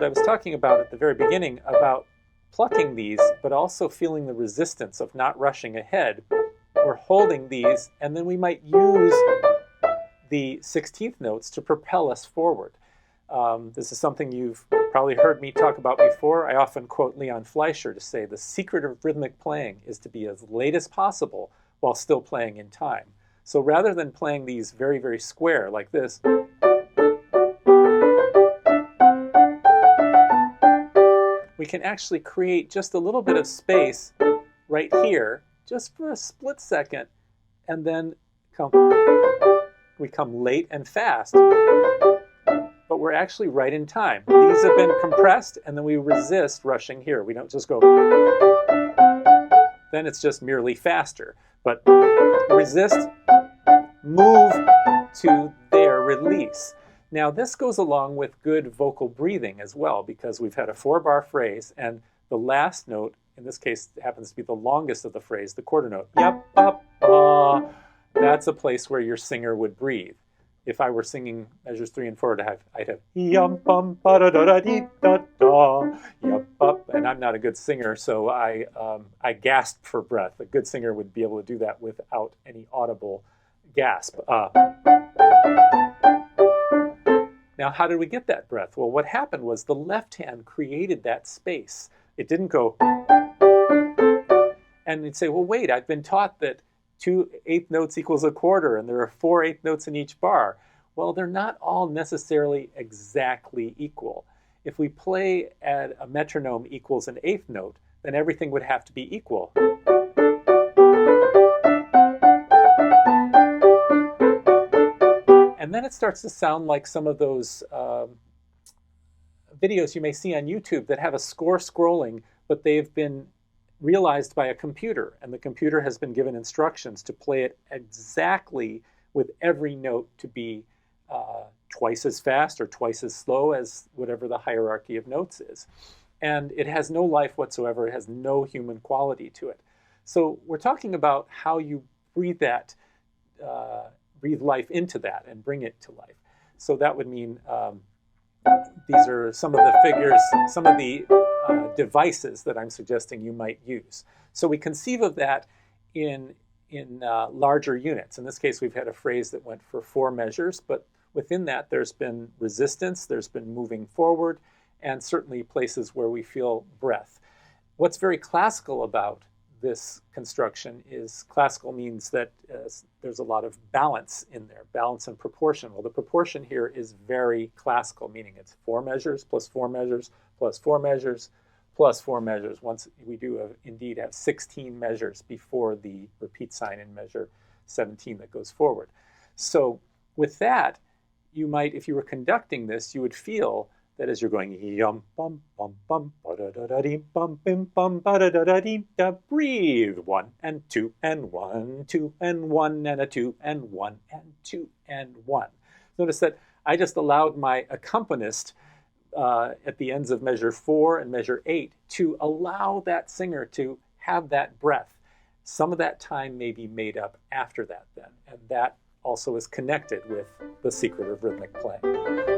I was talking about at the very beginning about plucking these, but also feeling the resistance of not rushing ahead. We're holding these, and then we might use the 16th notes to propel us forward. This is something you've probably heard me talk about before. I often quote Leon Fleischer to say the secret of rhythmic playing is to be as late as possible while still playing in time. So rather than playing these very, very square like this, we can actually create just a little bit of space right here, just for a split second, and then we come late and fast, but we're actually right in time. These have been compressed, and then we resist rushing here. We don't just go, then it's just merely faster. But resist, move to there, release. Now this goes along with good vocal breathing as well, because we've had a 4-bar phrase, and the last note, in this case, happens to be the longest of the phrase, the quarter note. Yep, up, that's a place where your singer would breathe. If I were singing measures 3 and 4, I'd have yum bum ba da da da dee da da yup up, and I'm not a good singer, so I gasp for breath. A good singer would be able to do that without any audible gasp. Now, how did we get that breath? Well, what happened was the left hand created that space. It didn't go, and you'd say, well, wait, I've been taught that 2 eighth notes equals a quarter, and there are 4 eighth notes in each bar. Well, they're not all necessarily exactly equal. If we play at a metronome equals an eighth note, then everything would have to be equal. And then it starts to sound like some of those videos you may see on YouTube that have a score scrolling, but they've been realized by a computer, and the computer has been given instructions to play it exactly with every note to be twice as fast or twice as slow as whatever the hierarchy of notes is. And it has no life whatsoever. It has no human quality to it. So we're talking about how you breathe that, breathe life into that and bring it to life. So that would mean these are some of the figures, some of the devices that I'm suggesting you might use. So we conceive of that in larger units. In this case, we've had a phrase that went for 4 measures, but within that, there's been resistance, there's been moving forward, and certainly places where we feel breath. What's very classical about this construction is classical means that there's a lot of balance in there, balance and proportion. Well, the proportion here is very classical, meaning it's 4 measures plus 4 measures plus 4 measures plus 4 measures. Once we do indeed have 16 measures before the repeat sign in measure 17 that goes forward. So with that, you might, if you were conducting this, you would feel that as you're going yum bum bum bum ba da da da dee bum bim bum ba da da da dee da, breathe 1 and 2 and 1 2 and 1 and a 2 and 1 and 2 and 1. Notice that I just allowed my accompanist at the ends of measure 4 and measure 8 to allow that singer to have that breath. Some of that time may be made up after that then, and that also is connected with the secret of rhythmic playing.